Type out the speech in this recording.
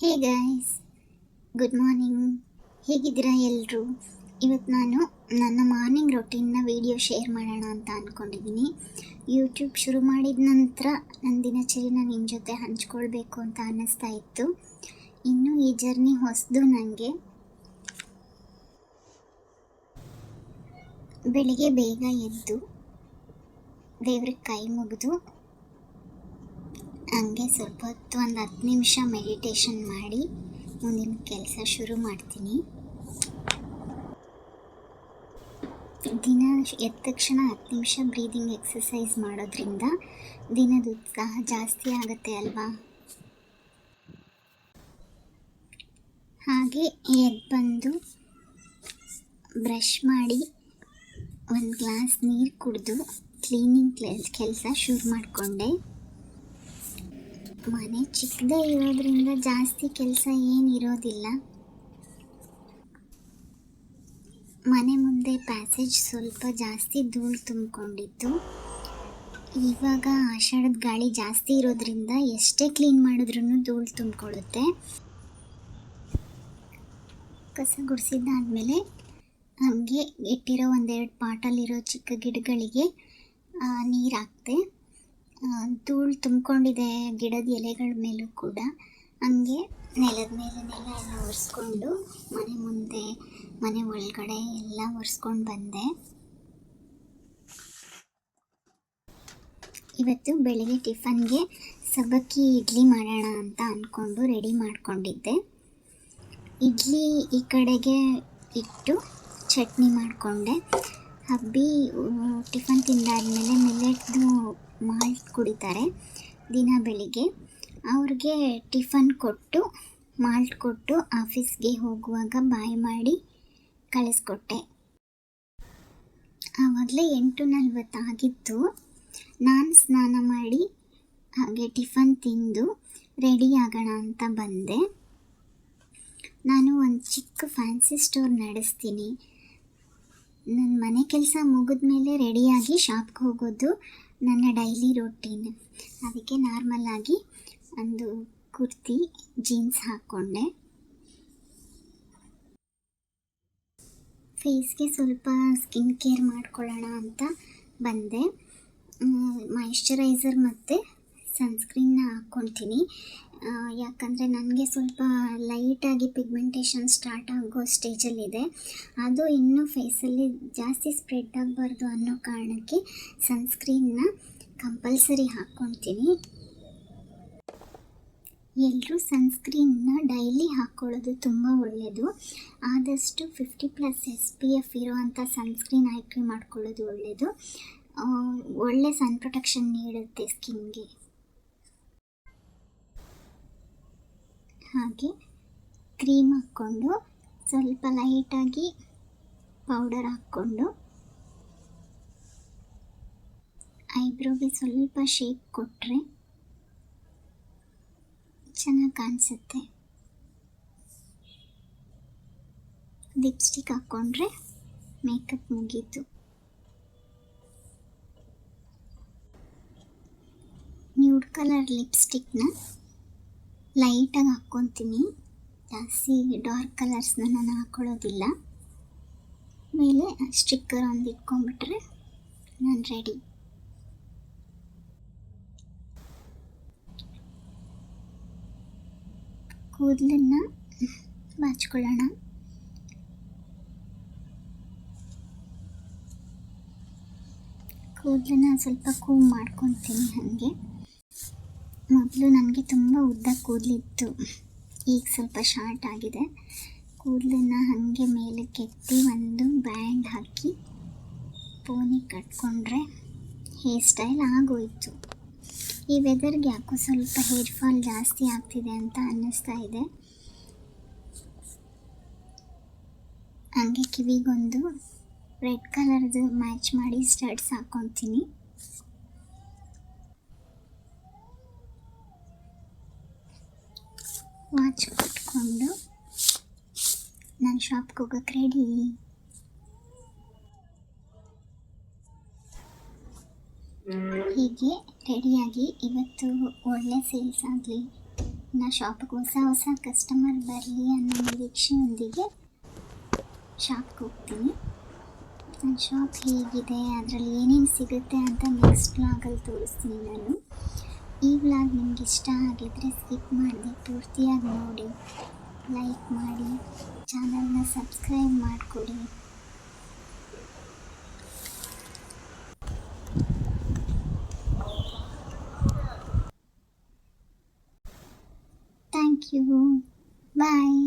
Hey guys, good morning. ಹೇಗಿದ್ದೀರಾ ಎಲ್ಲರೂ? ಇವತ್ತು ನಾನು ನನ್ನ ಮಾರ್ನಿಂಗ್ ರೊಟೀನ್ನ ವಿಡಿಯೋ ಶೇರ್ ಮಾಡೋಣ ಅಂತ ಅಂದ್ಕೊಂಡಿದ್ದೀನಿ. ಯೂಟ್ಯೂಬ್ ಶುರು ಮಾಡಿದ ನಂತರ ನನ್ನ ದಿನಚರಿನ ನಿಮ್ಮ ಜೊತೆ ಹಂಚ್ಕೊಳ್ಬೇಕು ಅಂತ ಅನ್ನಿಸ್ತಾ ಇತ್ತು. ಇನ್ನೂ ಈ ಜರ್ನಿ ಹೊಸದು ನನಗೆ. ಬೆಳಿಗ್ಗೆ ಬೇಗ ಎದ್ದು ದೇವ್ರಿಗೆ ಕೈ ಮುಗಿದು ಹಂಗೆ ಸ್ವಲ್ಪ ಹೊತ್ತು ಒಂದು 10 ನಿಮಿಷ ಮೆಡಿಟೇಷನ್ ಮಾಡಿ ಮುಂದಿನ ಕೆಲಸ ಶುರು ಮಾಡ್ತೀನಿ. ದಿನ ಎದ್ದ ತಕ್ಷಣ 10 ನಿಮಿಷ ಬ್ರೀದಿಂಗ್ ಎಕ್ಸಸೈಸ್ ಮಾಡೋದ್ರಿಂದ ದಿನದ ಉತ್ಸಾಹ ಜಾಸ್ತಿ ಆಗುತ್ತೆ ಅಲ್ವಾ? ಹಾಗೆ ಎದ್ದು ಬಂದು ಬ್ರಷ್ ಮಾಡಿ ಒಂದು ಗ್ಲಾಸ್ ನೀರು ಕುಡಿದು ಕ್ಲೀನಿಂಗ್ ಕೆಲಸ ಶುರು ಮಾಡಿಕೊಂಡೆ. ಮನೆ ಚಿಕ್ಕದೇ ಇರೋದ್ರಿಂದ ಜಾಸ್ತಿ ಕೆಲಸ ಏನಿರೋದಿಲ್ಲ. ಮನೆ ಮುಂದೆ ಪ್ಯಾಸೇಜ್ ಸ್ವಲ್ಪ ಜಾಸ್ತಿ ಧೂಳು ತುಂಬಿಕೊಂಡಿತ್ತು. ಇವಾಗ ಆಷಾಢದ ಗಾಳಿ ಜಾಸ್ತಿ ಇರೋದ್ರಿಂದ ಎಷ್ಟೇ ಕ್ಲೀನ್ ಮಾಡಿದ್ರೂ ಧೂಳು ತುಂಬಿಕೊಳ್ಳುತ್ತೆ. ಕಸ ಗುಡಿಸಿದ್ದಾದಮೇಲೆ ಹಾಗೆ ಇಟ್ಟಿರೋ ಒಂದೆರಡು ಪಾಟಲ್ಲಿರೋ ಚಿಕ್ಕ ಗಿಡಗಳಿಗೆ ನೀರು ಹಾಕ್ತೆ. ಧೂಳು ತುಂಬಿಕೊಂಡಿದೆ ಗಿಡದ ಎಲೆಗಳ ಮೇಲೂ ಕೂಡ. ಹಂಗೆ ನೆಲದ ಮೇಲೆನೆಲ್ಲ ಎಲ್ಲ ಒರೆಸ್ಕೊಂಡು ಮನೆ ಮುಂದೆ ಮನೆ ಒಳಗಡೆ ಎಲ್ಲ ಒರೆಸ್ಕೊಂಡು ಬಂದೆ. ಇವತ್ತು ಬೆಳಿಗ್ಗೆ ಟಿಫನ್ಗೆ ಸಬ್ಬಕ್ಕಿ ಇಡ್ಲಿ ಮಾಡೋಣ ಅಂತ ಅಂದ್ಕೊಂಡು ರೆಡಿ ಮಾಡ್ಕೊಂಡಿದ್ದೆ. ಇಡ್ಲಿ ಈ ಕಡೆಗೆ ಇಟ್ಟು ಚಟ್ನಿ ಮಾಡಿಕೊಂಡೆ. ಹಬ್ಬಿ ಟಿಫನ್ ತಿಂದಾದ್ಮೇಲೆ ಮಿಲ್ಲೆಟ್ದು ಮಾಲ್ಟ್ ಕುಡಿತಾರೆ ದಿನ ಬೆಳಿಗ್ಗೆ. ಅವ್ರಿಗೆ ಟಿಫನ್ ಕೊಟ್ಟು ಮಾಲ್ಟ್ ಕೊಟ್ಟು ಆಫೀಸ್ಗೆ ಹೋಗುವಾಗ ಬಾಯ್ ಮಾಡಿ ಕಳಿಸ್ಕೊಟ್ಟೆ. ಆವಾಗಲೇ 8:40 ಆಗಿತ್ತು. ನಾನು ಸ್ನಾನ ಮಾಡಿ ಹಾಗೆ ಟಿಫನ್ ತಿಂದು ರೆಡಿ ಆಗೋಣ ಅಂತ ಬಂದೆ. ನಾನು ಒಂದು ಚಿಕ್ಕ ಫ್ಯಾನ್ಸಿ ಸ್ಟೋರ್ ನಡೆಸ್ತೀನಿ. ನನ್ನ ಮನೆ ಕೆಲಸ ಮುಗಿದ ಮೇಲೆ ರೆಡಿಯಾಗಿ ಶಾಪ್ಗೆ ಹೋಗೋದು ನನ್ನ ಡೈಲಿ ರೊಟೀನ್. ಅದಕ್ಕೆ ನಾರ್ಮಲಾಗಿ ಒಂದು ಕುರ್ತಿ ಜೀನ್ಸ್ ಹಾಕ್ಕೊಂಡೆ. ಫೇಸ್ಗೆ ಸ್ವಲ್ಪ ಸ್ಕಿನ್ ಕೇರ್ ಮಾಡ್ಕೊಳ್ಳೋಣ ಅಂತ ಬಂದೆ. ಮಾಯಿಶ್ಚರೈಸರ್ ಮತ್ತು ಸನ್ಸ್ಕ್ರೀನ್ನ ಹಾಕ್ಕೊಳ್ತೀನಿ. ಯಾಕಂದರೆ ನನಗೆ ಸ್ವಲ್ಪ ಲೈಟಾಗಿ ಪಿಗ್ಮೆಂಟೇಷನ್ ಸ್ಟಾರ್ಟ್ ಆಗೋ ಸ್ಟೇಜಲ್ಲಿದೆ. ಅದು ಇನ್ನೂ ಫೇಸಲ್ಲಿ ಜಾಸ್ತಿ ಸ್ಪ್ರೆಡ್ ಆಗಬಾರ್ದು ಅನ್ನೋ ಕಾರಣಕ್ಕೆ ಸನ್ಸ್ಕ್ರೀನ್ನ ಕಂಪಲ್ಸರಿ ಹಾಕ್ಕೊಳ್ತೀನಿ. ಎಲ್ಲರೂ ಸನ್ಸ್ಕ್ರೀನ್ನ ಡೈಲಿ ಹಾಕ್ಕೊಳ್ಳೋದು ತುಂಬ ಒಳ್ಳೆಯದು. ಆದಷ್ಟು 50+ SPF ಇರೋವಂಥ ಸನ್ಸ್ಕ್ರೀನ್ ಆಯ್ಕೆ ಮಾಡ್ಕೊಳ್ಳೋದು ಒಳ್ಳೆಯದು. ಒಳ್ಳೆ ಸನ್ ಪ್ರೊಟೆಕ್ಷನ್ ನೀಡುತ್ತೆ ಸ್ಕಿನ್ಗೆ. ಹಾಗೆ ಕ್ರೀಮ್ ಹಾಕ್ಕೊಂಡು ಸ್ವಲ್ಪ ಲೈಟಾಗಿ ಪೌಡರ್ ಹಾಕ್ಕೊಂಡು ಐಬ್ರೋಗೆ ಸ್ವಲ್ಪ ಶೇಪ್ ಕೊಟ್ಟರೆ ಚೆನ್ನಾಗಿ ಕಾಣಿಸುತ್ತೆ. ಲಿಪ್ಸ್ಟಿಕ್ ಹಾಕ್ಕೊಂಡ್ರೆ ಮೇಕಪ್ ಮುಗೀತು. ನ್ಯೂಡ್ ಕಲರ್ ಲಿಪ್ಸ್ಟಿಕ್ನ ಲೈಟಾಗಿ ಹಾಕ್ಕೊತೀನಿ. ಜಾಸ್ತಿ ಡಾರ್ಕ್ ಕಲರ್ಸ್ನ ನಾನು ಹಾಕ್ಕೊಳ್ಳೋದಿಲ್ಲ. ಮೇಲೆ ಸ್ಟಿಕ್ಕರ್ ಒಂದು ಇಟ್ಕೊಂಡ್ಬಿಟ್ರೆ ನಾನು ರೆಡಿ. ಕೂದಲನ್ನು ಬಾಚ್ಕೊಳ್ಳೋಣ. ಕೂದಲನ್ನ ಸ್ವಲ್ಪ ಕೂಮ್ ಮಾಡ್ಕೊತೀನಿ. ಹಾಗೆ ಮೊದಲು ನನಗೆ ತುಂಬ ಉದ್ದ ಕೂದಲಿತ್ತು, ಈಗ ಸ್ವಲ್ಪ ಶಾರ್ಟ್ ಆಗಿದೆ. ಕೂದಲನ್ನು ಹಾಗೆ ಮೇಲೆ ಕೆತ್ತಿ ಒಂದು ಬ್ಯಾಂಡ್ ಹಾಕಿ ಪೋನಿ ಕಟ್ಕೊಂಡ್ರೆ ಹೇರ್ ಸ್ಟೈಲ್ ಆಗೋಯಿತು. ಈ ವೆದರ್ಗೆ ಯಾಕೋ ಸ್ವಲ್ಪ ಹೇರ್ ಫಾಲ್ ಜಾಸ್ತಿ ಆಗ್ತಿದೆ ಅಂತ ಅನ್ನಿಸ್ತಾ ಇದೆ. ಹಾಗೆ ಕಿವಿಗೊಂದು ರೆಡ್ ಕಲರ್ದು ಮ್ಯಾಚ್ ಮಾಡಿ ಸ್ಟಡ್ಸ್ ಹಾಕ್ಕೊತೀನಿ. ವಾಚ್ ಕೊಟ್ಕೊಂಡು ನಾನು ಶಾಪ್ಗೆ ಹೋಗೋಕ್ಕೆ ರೆಡಿ. ಹೀಗೆ ರೆಡಿಯಾಗಿ ಇವತ್ತು ಒಳ್ಳೆ ಸೇಲ್ಸ್ ಆಗಲಿ, ನನ್ನ ಶಾಪಿಗೆ ಹೊಸ ಹೊಸ ಕಸ್ಟಮರ್ ಬರಲಿ ಅನ್ನೋ ನಿರೀಕ್ಷೆಯೊಂದಿಗೆ ಶಾಪ್ಗೆ ಹೋಗ್ತೀನಿ. ನನ್ನ ಶಾಪ್ ಹೇಗಿದೆ, ಅದರಲ್ಲಿ ಏನೇನು ಸಿಗುತ್ತೆ ಅಂತ ನೆಕ್ಸ್ಟ್ ವ್ಲಾಗಲ್ಲಿ ತೋರಿಸ್ತೀನಿ ನಾನು. ಈ ವ್ಲಾಗ್ ನಿಮ್ಗೆ ಇಷ್ಟ ಆಗಿದ್ದರೆ ಸ್ಕಿಪ್ ಮಾಡದೆ ಪೂರ್ತಿಯಾಗಿ ನೋಡಿ, ಲೈಕ್ ಮಾಡಿ, ಚಾನಲ್ನ ಸಬ್ಸ್ಕ್ರೈಬ್ ಮಾಡಿಕೊಡಿ. Thank you. ಬಾಯ್.